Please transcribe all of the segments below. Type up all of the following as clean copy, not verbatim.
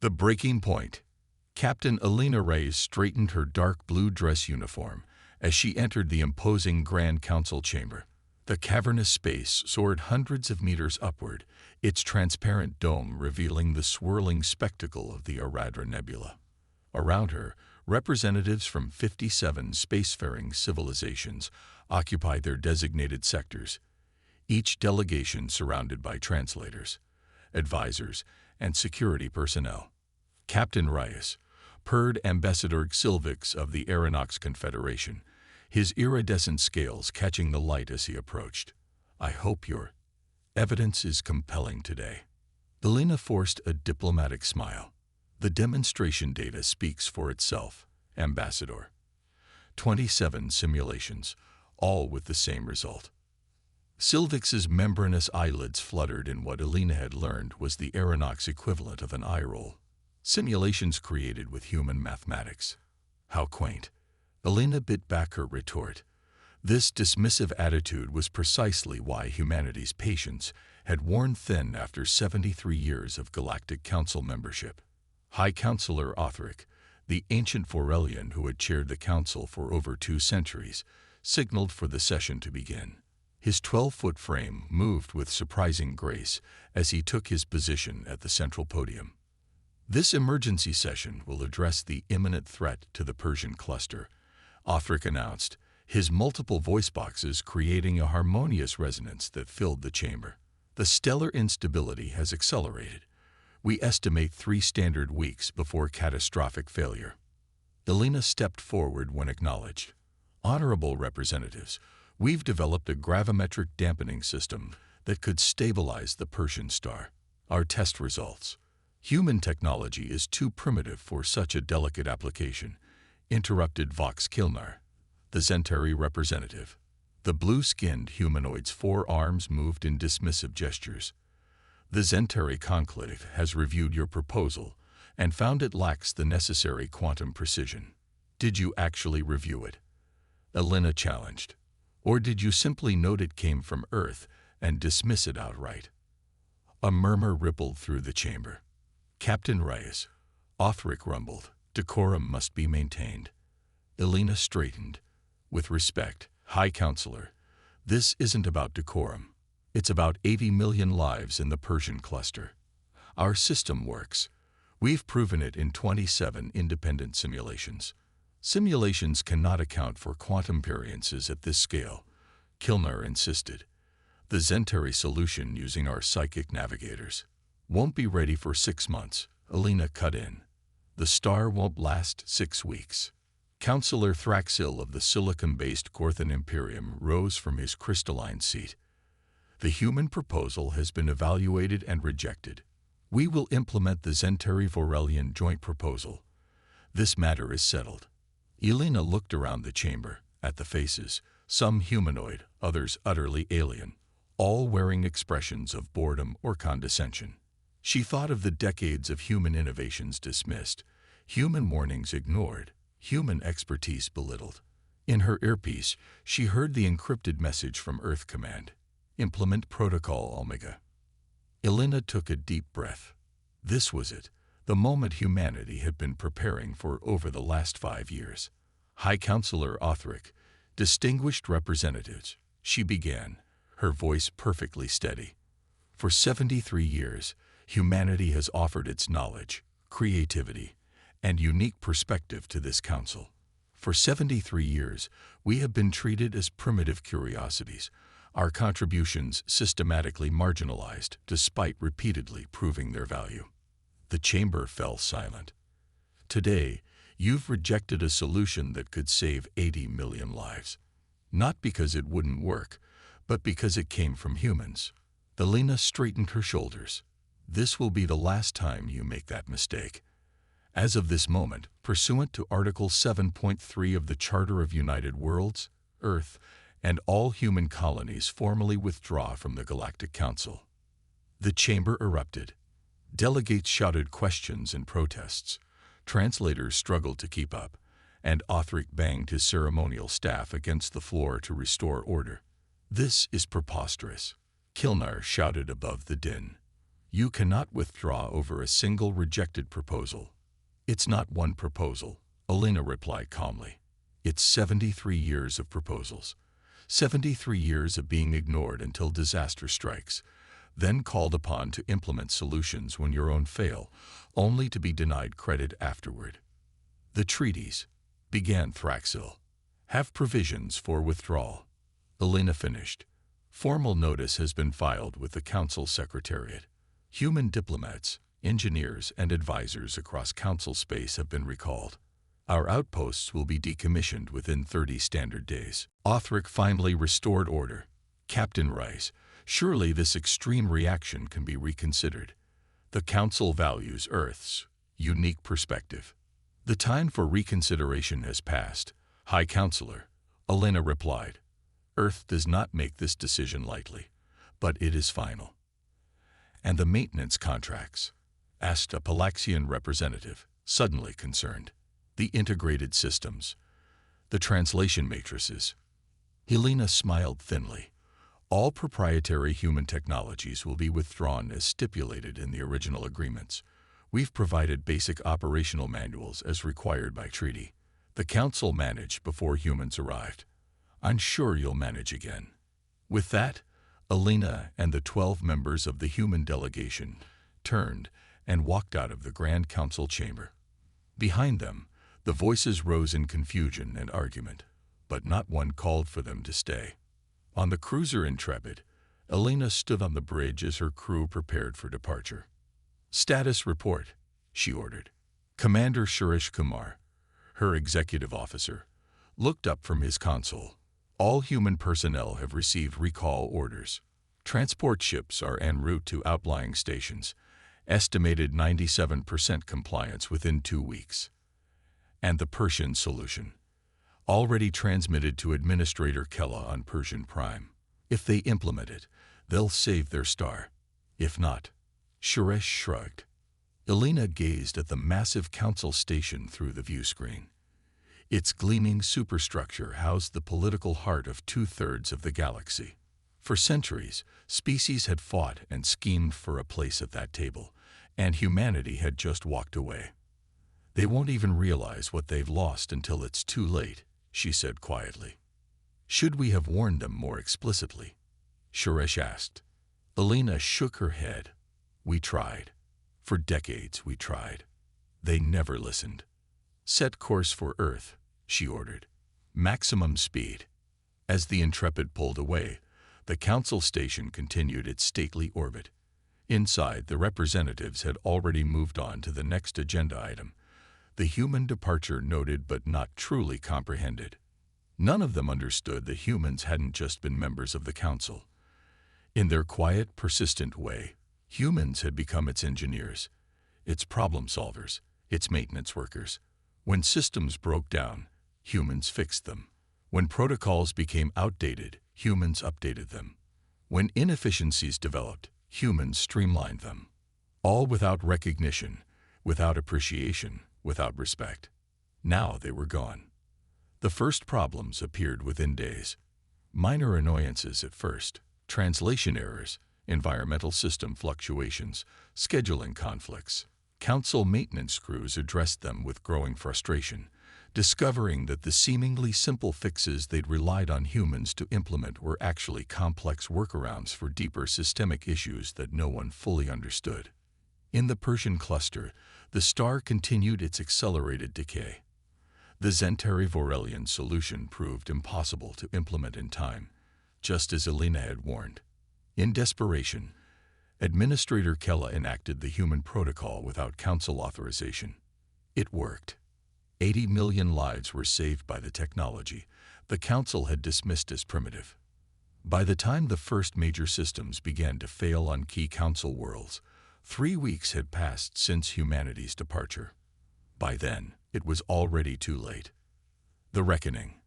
The breaking point. Captain Alina Reyes straightened her dark blue dress uniform as she entered the imposing Grand Council chamber. The cavernous space soared hundreds of meters upward, its transparent dome revealing the swirling spectacle of the Aradra Nebula. Around her, representatives from 57 spacefaring civilizations occupied their designated sectors, each delegation surrounded by translators, advisors, and security personnel. Captain Reyes purred Ambassador Xilvix of the Aeronax Confederation, his iridescent scales catching the light as he approached. "I hope your evidence is compelling today." Alina forced a diplomatic smile. "The demonstration data speaks for itself, Ambassador. 27 simulations, all with the same result." Xilvix's membranous eyelids fluttered in what Alina had learned was the Aeronax equivalent of an eye roll. Simulations created with human mathematics. How quaint. Alina bit back her retort. This dismissive attitude was precisely why humanity's patience had worn thin after 73 years of Galactic Council membership. High Counselor Othric, the ancient Forellian who had chaired the Council for over 2 centuries, signaled for the session to begin. His 12-foot frame moved with surprising grace as he took his position at the central podium. "This emergency session will address the imminent threat to the Persian cluster," Othric announced, his multiple voice boxes creating a harmonious resonance that filled the chamber. "The stellar instability has accelerated. We estimate 3 standard weeks before catastrophic failure." Alina stepped forward when acknowledged. "Honorable representatives, we've developed a gravimetric dampening system that could stabilize the Persian star. Our test results. Human technology is too primitive for such a delicate application," interrupted Vox Kilnar, the Zentari representative. The blue-skinned humanoid's 4 arms moved in dismissive gestures. "The Zentari conclave has reviewed your proposal and found it lacks the necessary quantum precision." "Did you actually review it?" Alina challenged. "Or did you simply note it came from Earth and dismiss it outright?" A murmur rippled through the chamber. "Captain Reyes," Othric rumbled, "decorum must be maintained." Alina straightened. "With respect, High Counselor, this isn't about decorum. It's about 80 million lives in the Persian cluster. Our system works. We've proven it in 27 independent simulations. Simulations cannot account for quantum variances at this scale," Kilnar insisted. "The Zentari solution using our psychic navigators won't be ready for 6 months," Alina cut in. "The star won't last 6 weeks." Counselor Thraxil of the silicon-based Gorthan Imperium rose from his crystalline seat. "The human proposal has been evaluated and rejected. We will implement the Zentari-Forellian joint proposal. This matter is settled." Alina looked around the chamber, at the faces, some humanoid, others utterly alien, all wearing expressions of boredom or condescension. She thought of the decades of human innovations dismissed, human warnings ignored, human expertise belittled. In her earpiece, she heard the encrypted message from Earth Command. "Implement Protocol Omega." Alina took a deep breath. This was it, the moment humanity had been preparing for over the last 5 years. "High Counselor Othric, distinguished representatives," she began, her voice perfectly steady. "For 73 years, humanity has offered its knowledge, creativity, and unique perspective to this council. For 73 years, we have been treated as primitive curiosities, our contributions systematically marginalized despite repeatedly proving their value." The chamber fell silent. "Today, you've rejected a solution that could save 80 million lives. Not because it wouldn't work, but because it came from humans." Alina straightened her shoulders. "This will be the last time you make that mistake. As of this moment, pursuant to Article 7.3 of the Charter of United Worlds, Earth, and all human colonies formally withdraw from the Galactic Council." The chamber erupted. Delegates shouted questions and protests. Translators struggled to keep up, and Othric banged his ceremonial staff against the floor to restore order. "This is preposterous," Kilnar shouted above the din. You cannot withdraw over a single rejected proposal. It's not one proposal, Alina replied calmly. It's 73 years of proposals. 73 years of being ignored until disaster strikes, then called upon to implement solutions when your own fail, only to be denied credit afterward. The treaties, began Thraxil, have provisions for withdrawal. Alina finished. Formal notice has been filed with the Council Secretariat. Human diplomats, engineers, and advisors across Council space have been recalled. Our outposts will be decommissioned within 30 standard days. Othric finally restored order. Captain Rice, surely this extreme reaction can be reconsidered. The Council values Earth's unique perspective. The time for reconsideration has passed, High Counselor, Alina replied. Earth does not make this decision lightly, but it is final. And the maintenance contracts? Asked a Palaxian representative, suddenly concerned. The integrated systems, the translation matrices. Helena smiled thinly. All proprietary human technologies will be withdrawn as stipulated in the original agreements. We've provided basic operational manuals as required by treaty. The Council managed before humans arrived. I'm sure you'll manage again. With that, Alina and the 12 members of the human delegation turned and walked out of the Grand Council chamber. Behind them, the voices rose in confusion and argument, but not one called for them to stay. On the cruiser Intrepid, Alina stood on the bridge as her crew prepared for departure. Status report, she ordered. Commander Suresh Kumar, her executive officer, looked up from his console. All human personnel have received recall orders. Transport ships are en route to outlying stations. Estimated 97% compliance within 2 weeks. And the Persian solution, already transmitted to Administrator Kella on Persian Prime. If they implement it, they'll save their star. If not, Suresh shrugged. Alina gazed at the massive council station through the view screen. Its gleaming superstructure housed the political heart of 2/3 of the galaxy. For centuries, species had fought and schemed for a place at that table, and humanity had just walked away. They won't even realize what they've lost until it's too late, she said quietly. Should we have warned them more explicitly? Suresh asked. Alina shook her head. We tried. For decades we tried. They never listened. Set course for Earth, she ordered. Maximum speed. As the Intrepid pulled away, the Council station continued its stately orbit. Inside, the representatives had already moved on to the next agenda item. The human departure noted but not truly comprehended. None of them understood that humans hadn't just been members of the Council. In their quiet, persistent way, humans had become its engineers, its problem solvers, its maintenance workers. When systems broke down, humans fixed them. When protocols became outdated, humans updated them. When inefficiencies developed, humans streamlined them. All without recognition, without appreciation, without respect. Now they were gone. The first problems appeared within days. Minor annoyances at first, translation errors, environmental system fluctuations, scheduling conflicts. Council maintenance crews addressed them with growing frustration, discovering that the seemingly simple fixes they'd relied on humans to implement were actually complex workarounds for deeper systemic issues that no one fully understood. In the Persian cluster, the star continued its accelerated decay. The Zentari-Vorelian solution proved impossible to implement in time, just as Alina had warned. In desperation, Administrator Kella enacted the human protocol without Council authorization. It worked. 80 million lives were saved by the technology the Council had dismissed as primitive. By the time the first major systems began to fail on key Council worlds, 3 weeks had passed since humanity's departure. By then, it was already too late. The Reckoning.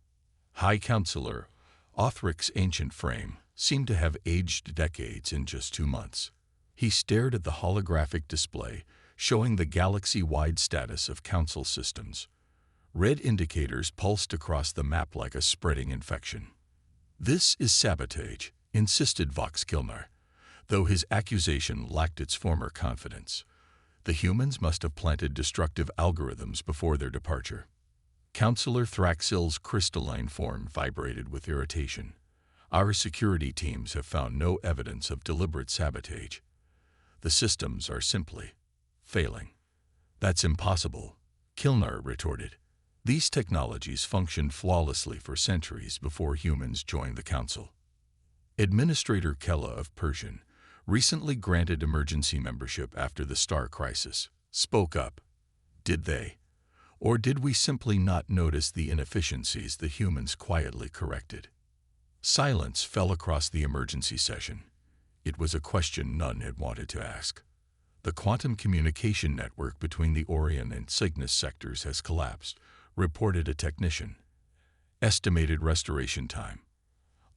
High Counselor Othric's ancient frame seemed to have aged decades in just 2 months. He stared at the holographic display showing the galaxy-wide status of Council systems. Red indicators pulsed across the map like a spreading infection. This is sabotage, insisted Vox Kilnar. though his accusation lacked its former confidence. The humans must have planted destructive algorithms before their departure. Counselor Thraxil's crystalline form vibrated with irritation. Our security teams have found no evidence of deliberate sabotage. The systems are simply failing. That's impossible, Kilnar retorted. These technologies functioned flawlessly for centuries before humans joined the Council. Administrator Kella of Persian, recently granted emergency membership after the Star Crisis, spoke up. Did they? Or did we simply not notice the inefficiencies the humans quietly corrected? Silence fell across the emergency session. It was a question none had wanted to ask. The quantum communication network between the Orion and Cygnus sectors has collapsed, reported a technician. Estimated restoration time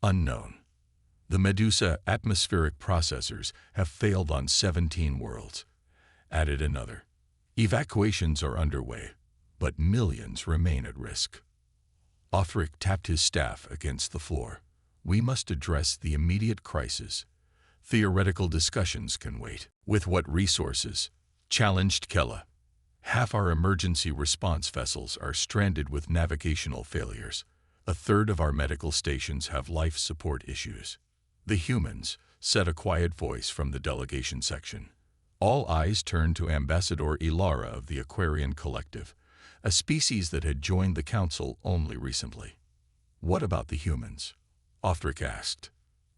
unknown. The Medusa atmospheric processors have failed on 17 worlds, added another. Evacuations are underway, but millions remain at risk. Othric tapped his staff against the floor. We must address the immediate crisis. Theoretical discussions can wait. With what resources? Challenged Kella. Half our emergency response vessels are stranded with navigational failures. A third of our medical stations have life support issues. The humans, said a quiet voice from the delegation section. All eyes turned to Ambassador Ilara of the Aquarian Collective, a species that had joined the Council only recently. What about the humans? Othric asked.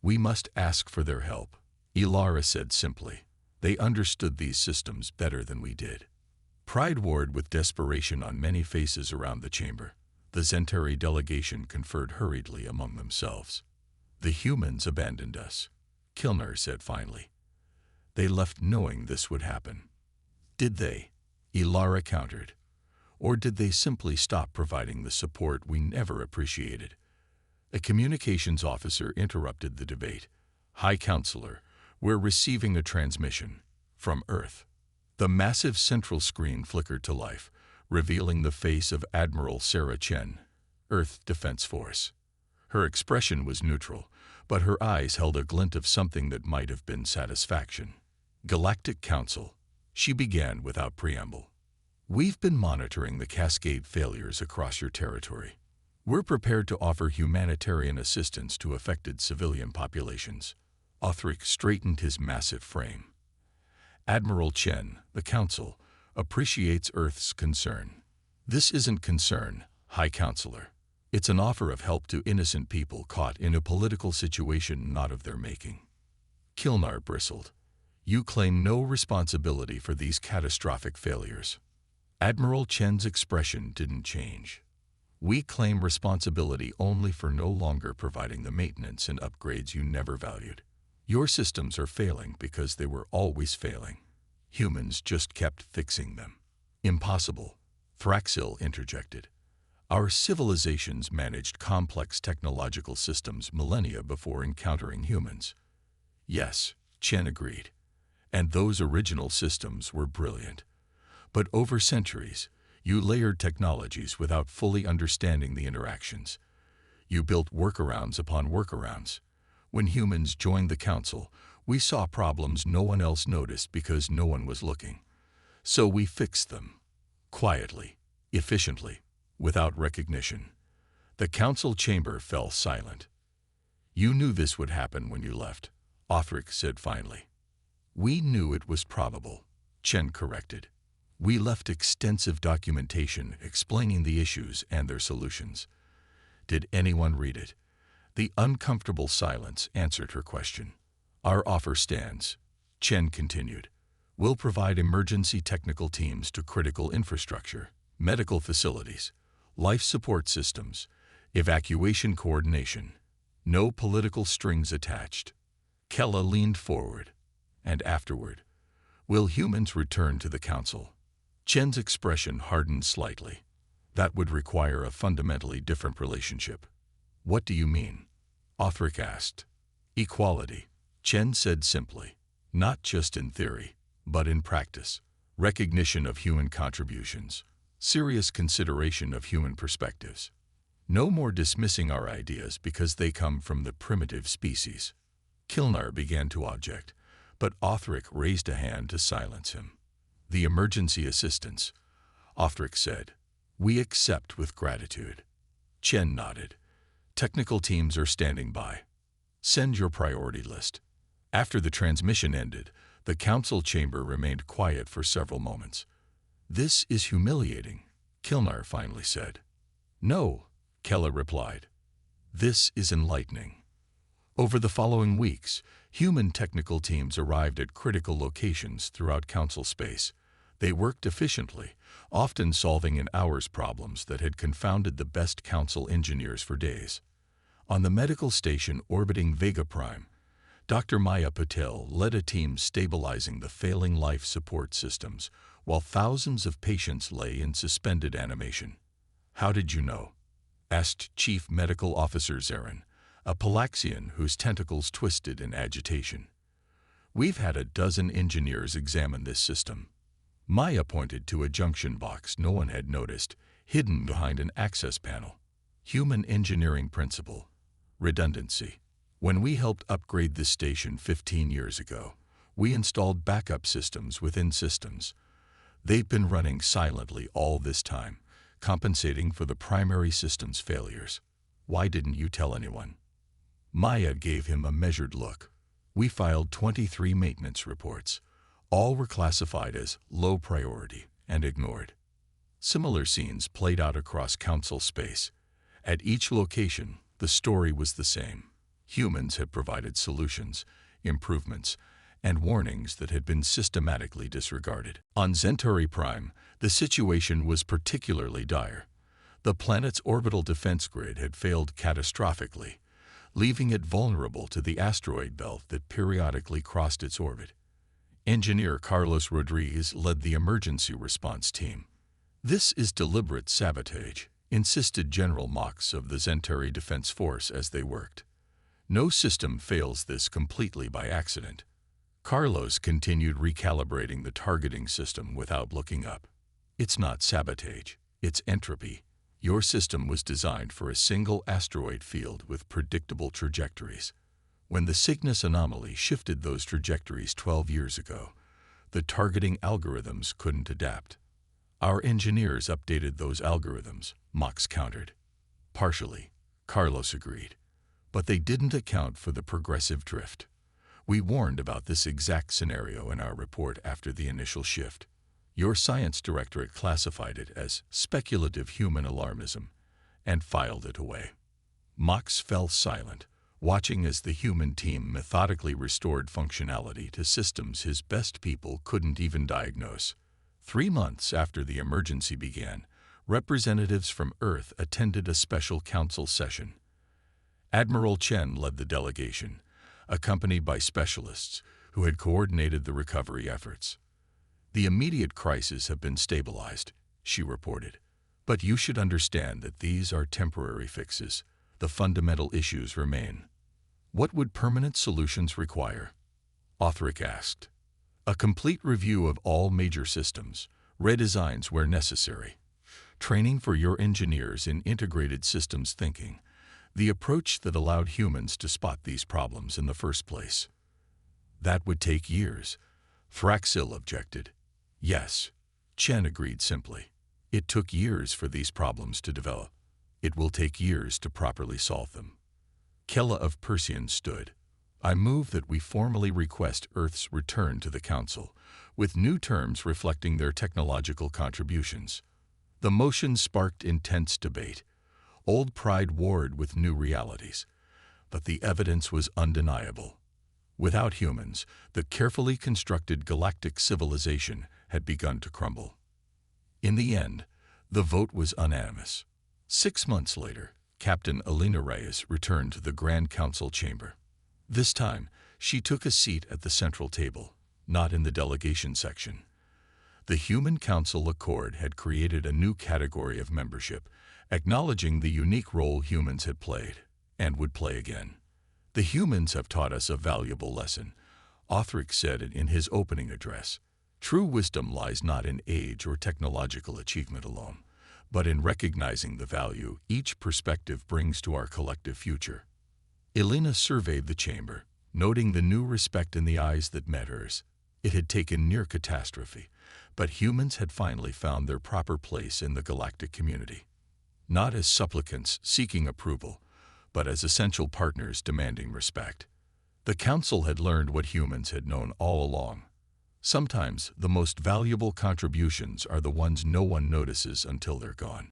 We must ask for their help, Ilara said simply. They understood these systems better than we did. Pride warred with desperation on many faces around the chamber. The Zentari delegation conferred hurriedly among themselves. The humans abandoned us, Kilnar said finally. They left knowing this would happen. Did they? Ilara countered. Or did they simply stop providing the support we never appreciated? A communications officer interrupted the debate. High Counselor, we're receiving a transmission from Earth. The massive central screen flickered to life, revealing the face of Admiral Sarah Chen, Earth Defense Force. Her expression was neutral, but her eyes held a glint of something that might have been satisfaction. Galactic Council, she began without preamble. We've been monitoring the cascade failures across your territory. We're prepared to offer humanitarian assistance to affected civilian populations. Othric straightened his massive frame. Admiral Chen, the Council, appreciates Earth's concern. This isn't concern, High Counselor. It's an offer of help to innocent people caught in a political situation not of their making. Kilnar bristled. You claim no responsibility for these catastrophic failures. Admiral Chen's expression didn't change. We claim responsibility only for no longer providing the maintenance and upgrades you never valued. Your systems are failing because they were always failing. Humans just kept fixing them. Impossible, Thraxil interjected. Our civilizations managed complex technological systems millennia before encountering humans. Yes, Chen agreed. And those original systems were brilliant. But over centuries, you layered technologies without fully understanding the interactions. You built workarounds upon workarounds. When humans joined the Council, we saw problems no one else noticed because no one was looking. So we fixed them. Quietly, efficiently, without recognition. The Council chamber fell silent. You knew this would happen when you left, Othric said finally. We knew it was probable, Chen corrected. We left extensive documentation explaining the issues and their solutions. Did anyone read it? The uncomfortable silence answered her question. Our offer stands, Chen continued. We'll provide emergency technical teams to critical infrastructure, medical facilities, life support systems, evacuation coordination. No political strings attached. Kella leaned forward. And afterward, will humans return to the Council? Chen's expression hardened slightly. That would require a fundamentally different relationship. What do you mean? Othric asked. Equality, Chen said simply. Not just in theory, but in practice. Recognition of human contributions. Serious consideration of human perspectives. No more dismissing our ideas because they come from the primitive species. Kilnar began to object. but Othric raised a hand to silence him. "The emergency assistance," Othric said. "We accept with gratitude." Chen nodded. "Technical teams are standing by. Send your priority list." After the transmission ended, the council chamber remained quiet for several moments. "This is humiliating," Kilnar finally said. "No," Kella replied. "This is enlightening." Over the following weeks, human technical teams arrived at critical locations throughout council space. They worked efficiently, often solving in hours problems that had confounded the best council engineers for days. On the medical station orbiting Vega Prime, Dr. Maya Patel led a team stabilizing the failing life support systems, while thousands of patients lay in suspended animation. "How did you know?" asked Chief Medical Officer Zarin, a Palaxian whose tentacles twisted in agitation. "We've had a dozen engineers examine this system." Maya pointed to a junction box no one had noticed, hidden behind an access panel. "Human engineering principle. Redundancy. When we helped upgrade this station 15 years ago, we installed backup systems within systems. They've been running silently all this time, compensating for the primary system's failures. Why didn't you tell anyone?" Maya gave him a measured look. "We filed 23 maintenance reports. All were classified as low priority and ignored." Similar scenes played out across council space. At each location, the story was the same. Humans had provided solutions, improvements, and warnings that had been systematically disregarded. On Centauri Prime, the situation was particularly dire. The planet's orbital defense grid had failed catastrophically, leaving it vulnerable to the asteroid belt that periodically crossed its orbit. Engineer Carlos Rodriguez led the emergency response team. "This is deliberate sabotage," insisted General Mox of the Centauri Defense Force as they worked. "No system fails this completely by accident." Carlos continued recalibrating the targeting system without looking up. "It's not sabotage, it's entropy. Your system was designed for a single asteroid field with predictable trajectories. When the Cygnus anomaly shifted those trajectories 12 years ago, the targeting algorithms couldn't adapt. Our engineers updated those algorithms," Mox countered. "Partially," Carlos agreed. "But they didn't account for the progressive drift. We warned about this exact scenario in our report after the initial shift. Your science directorate classified it as speculative human alarmism and filed it away." Mox fell silent, watching as the human team methodically restored functionality to systems his best people couldn't even diagnose. 3 months after the emergency began, representatives from Earth attended a special council session. Admiral Chen led the delegation, accompanied by specialists who had coordinated the recovery efforts. "The immediate crises have been stabilized," she reported. "But you should understand that these are temporary fixes. The fundamental issues remain." "What would permanent solutions require?" Othric asked. "A complete review of all major systems, redesigns where necessary, training for your engineers in integrated systems thinking, the approach that allowed humans to spot these problems in the first place." "That would take years," Thraxil objected. "Yes," Chen agreed simply. "It took years for these problems to develop. It will take years to properly solve them." Kella of Persean stood. "I move that we formally request Earth's return to the Council, with new terms reflecting their technological contributions." The motion sparked intense debate. Old pride warred with new realities, but the evidence was undeniable. Without humans, the carefully constructed galactic civilization had begun to crumble. In the end, the vote was unanimous. 6 months later, Captain Alina Reyes returned to the Grand Council chamber. This time, she took a seat at the central table, not in the delegation section. The Human Council Accord had created a new category of membership, acknowledging the unique role humans had played, and would play again. "The humans have taught us a valuable lesson," Othric said in his opening address. "True wisdom lies not in age or technological achievement alone, but in recognizing the value each perspective brings to our collective future." Elena surveyed the chamber, noting the new respect in the eyes that met hers. It had taken near catastrophe, but humans had finally found their proper place in the galactic community. Not as supplicants seeking approval, but as essential partners demanding respect. The Council had learned what humans had known all along. Sometimes the most valuable contributions are the ones no one notices until they're gone.